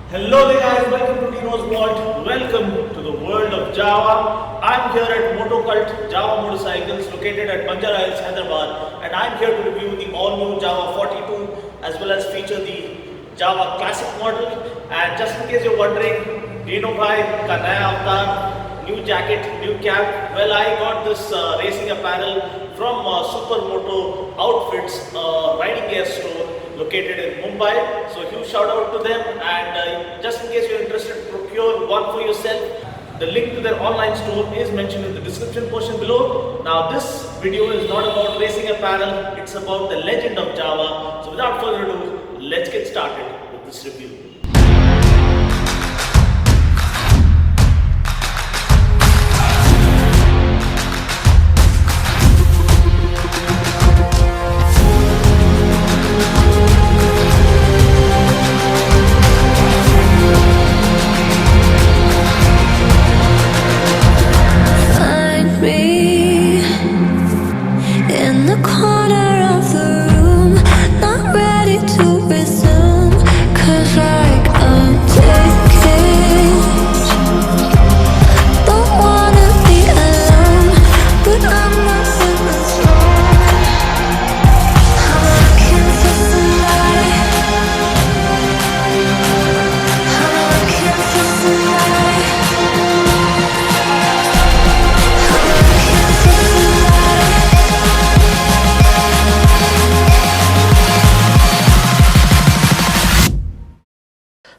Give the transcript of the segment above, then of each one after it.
Hello there guys, welcome to Dinos Vault. Welcome to the world of Java. I'm here at Moto Java motorcycles located at Banjara Hills, Hyderabad, and I'm here to review the all-new Java 42 as well as feature the Java Classic model. And just in case you're wondering, Dino bhai ka naya avatar, new jacket, new cap. Well, I got this racing apparel from Super Moto Outfits riding gear store located in Mumbai. So huge shout out to them, and just in case you're interested to procure one for yourself, the link to their online store is mentioned in the description portion below. Now this video is not about racing apparel, it's about the legend of Java. So without further ado, let's get started with this review.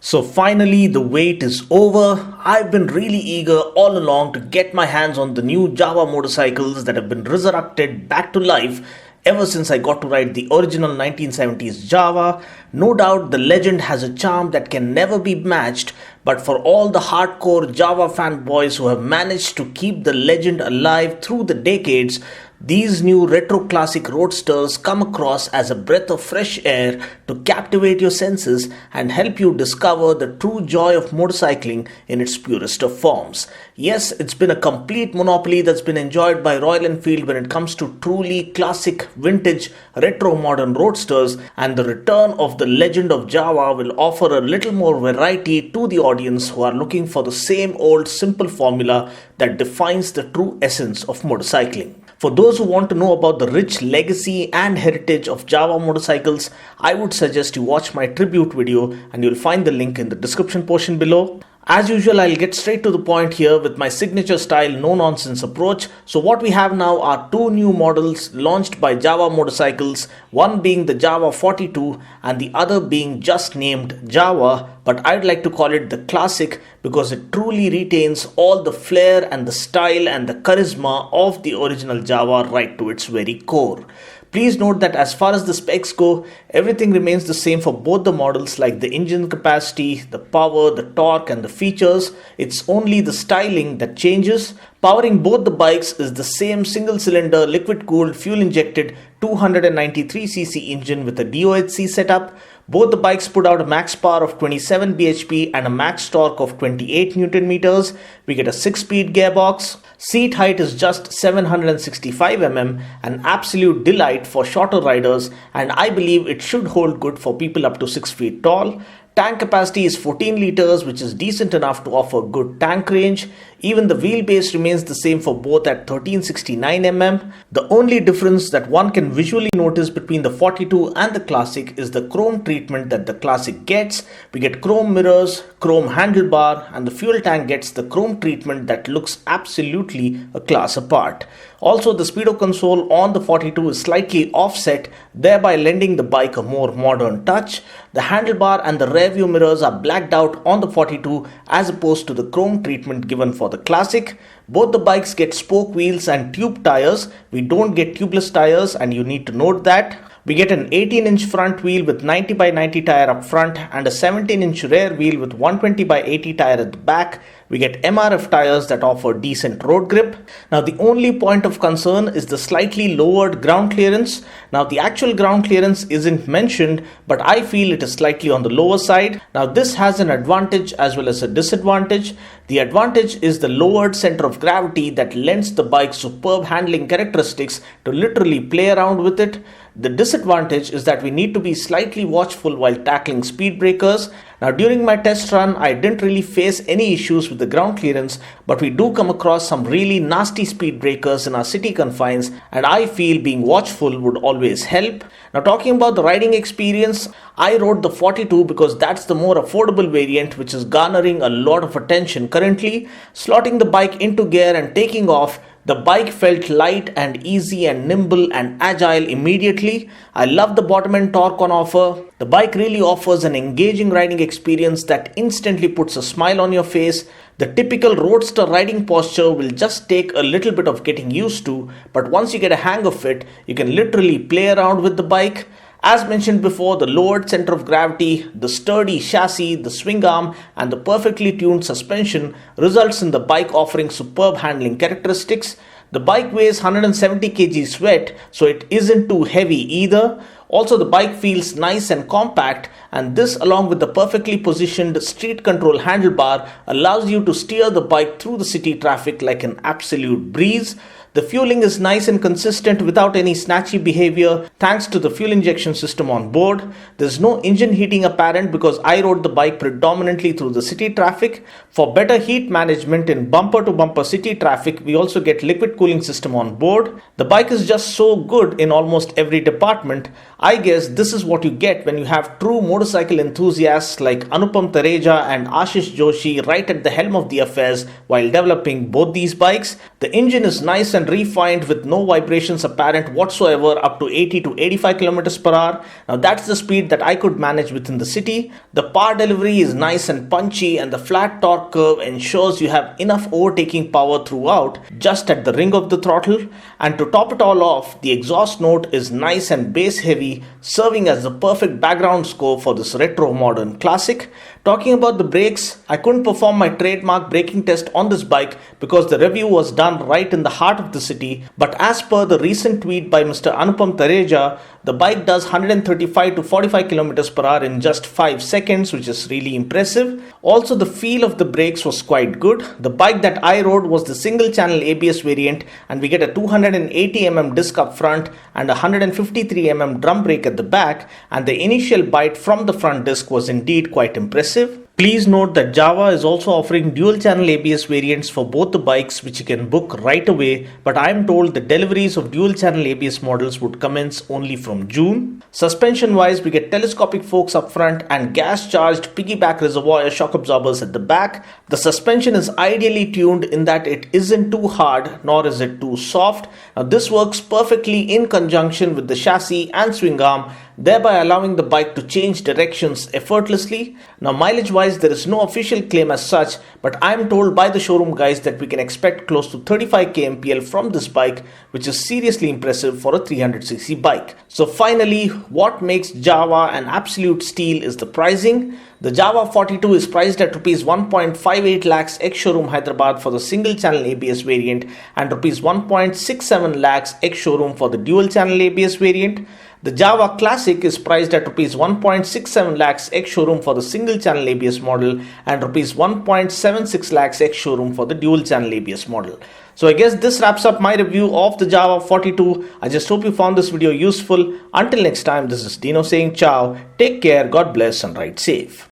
So finally the wait is over. I've been really eager all along to get my hands on the new Java motorcycles that have been resurrected back to life ever since I got to ride the original 1970s Java. No doubt the legend has a charm that can never be matched, but for all the hardcore Java fanboys who have managed to keep the legend alive through the decades, these new retro classic roadsters come across as a breath of fresh air to captivate your senses and help you discover the true joy of motorcycling in its purest of forms. Yes, it's been a complete monopoly that's been enjoyed by Royal Enfield when it comes to truly classic, vintage, retro modern roadsters, and the return of the legend of Java will offer a little more variety to the audience who are looking for the same old simple formula that defines the true essence of motorcycling. For those who want to know about the rich legacy and heritage of Java motorcycles, I would suggest you watch my tribute video, and you'll find the link in the description portion below. As usual, I'll get straight to the point here with my signature style no-nonsense approach. So what we have now are two new models launched by Java motorcycles, one being the Java 42 and the other being just named Java, but I'd like to call it the Classic because it truly retains all the flair and the style and the charisma of the original Java right to its very core. Please note that as far as the specs go, everything remains the same for both the models, like the engine capacity, the power, the torque and the features. It's only the styling that changes. Powering both the bikes is the same single-cylinder liquid-cooled fuel-injected 293cc engine with a DOHC setup. Both the bikes put out a max power of 27 bhp and a max torque of 28 Newton meters. We get a 6-speed gearbox. Seat height is just 765 mm, an absolute delight for shorter riders, and I believe it should hold good for people up to 6 feet tall. Tank capacity is 14 liters, which is decent enough to offer good tank range. Even the wheelbase remains the same for both at 1369 mm. The only difference that one can visually notice between the 42 and the Classic is the chrome treatment that the Classic gets. We get chrome mirrors, chrome handlebar, and the fuel tank gets the chrome treatment that looks absolutely a class apart. Also, the speedo console on the 42 is slightly offset, thereby lending the bike a more modern touch. The handlebar and the rear view mirrors are blacked out on the 42 as opposed to the chrome treatment given for the Classic. Both the bikes get spoke wheels and tube tires. We don't get tubeless tires, and you need to note that. We get an 18-inch front wheel with 90 by 90 tire up front and a 17-inch rear wheel with 120 by 80 tire at the back. We get MRF tires that offer decent road grip. Now the only point of concern is the slightly lowered ground clearance. Now the actual ground clearance isn't mentioned, but I feel it is slightly on the lower side. Now this has an advantage as well as a disadvantage. The advantage is the lowered center of gravity that lends the bike superb handling characteristics to literally play around with it. The disadvantage is that we need to be slightly watchful while tackling speed breakers. Now, during my test run, I didn't really face any issues with the ground clearance, but we do come across some really nasty speed breakers in our city confines, and I feel being watchful would always help. Now, talking about the riding experience, I rode the 42 because that's the more affordable variant, which is garnering a lot of attention currently. Slotting the bike into gear and taking off, the bike felt light and easy and nimble and agile immediately. I love the bottom end torque on offer. The bike really offers an engaging riding experience that instantly puts a smile on your face. The typical roadster riding posture will just take a little bit of getting used to, but once you get a hang of it, you can literally play around with the bike. As mentioned before, the lowered center of gravity, the sturdy chassis, the swing arm, and the perfectly tuned suspension results in the bike offering superb handling characteristics. The bike weighs 170 kg wet, so it isn't too heavy either. Also, the bike feels nice and compact, and this, along with the perfectly positioned street control handlebar, allows you to steer the bike through the city traffic like an absolute breeze. The fueling is nice and consistent without any snatchy behavior thanks to the fuel injection system on board. There's no engine heating apparent because I rode the bike predominantly through the city traffic. For better heat management in bumper to bumper city traffic, we also get liquid cooling system on board. The bike is just so good in almost every department. I guess this is what you get when you have true motorcycle enthusiasts like Anupam Tareja and Ashish Joshi right at the helm of the affairs while developing both these bikes. The engine is nice and refined with no vibrations apparent whatsoever up to 80 to 85 kilometers per hour. Now that's the speed that I could manage within the city. The power delivery is nice and punchy, and the flat torque curve ensures you have enough overtaking power throughout just at the ring of the throttle. And to top it all off, the exhaust note is nice and bass heavy, serving as the perfect background score for this retro modern classic. Talking about the brakes, I couldn't perform my trademark braking test on this bike because the review was done right in the heart of the city, but as per the recent tweet by Mr. Anupam Tareja, the bike does 135 to 45 kilometers per hour in just 5 seconds, which is really impressive. Also, the feel of the brakes was quite good. The bike that I rode was the single channel ABS variant, and we get a 280mm disc up front and a 153mm drum brake at the back, and the initial bite from the front disc was indeed quite impressive. Please note that Jawa is also offering dual channel ABS variants for both the bikes, which you can book right away, but I am told the deliveries of dual channel ABS models would commence only from June. Suspension wise, we get telescopic forks up front and gas charged piggyback reservoir shock absorbers at the back. The suspension is ideally tuned in that it isn't too hard nor is it too soft. Now this works perfectly in conjunction with the chassis and swing arm, thereby allowing the bike to change directions effortlessly. Now mileage wise, there is no official claim as such, but I am told by the showroom guys that we can expect close to 35 kmpl from this bike, which is seriously impressive for a 300cc bike. So finally, what makes Jawa an absolute steal is the pricing. The Jawa 42 is priced at Rs 1.58 lakhs ex-showroom Hyderabad for the single channel ABS variant and Rs 1.67 lakhs ex-showroom for the dual channel ABS variant. The Jawa Classic is priced at Rs 1.67 lakhs ex-showroom for the single channel ABS model and Rs 1.76 lakhs ex-showroom for the dual channel ABS model. So I guess this wraps up my review of the Jawa 42. I just hope you found this video useful. Until next time, this is Dino saying ciao, take care, God bless and ride safe.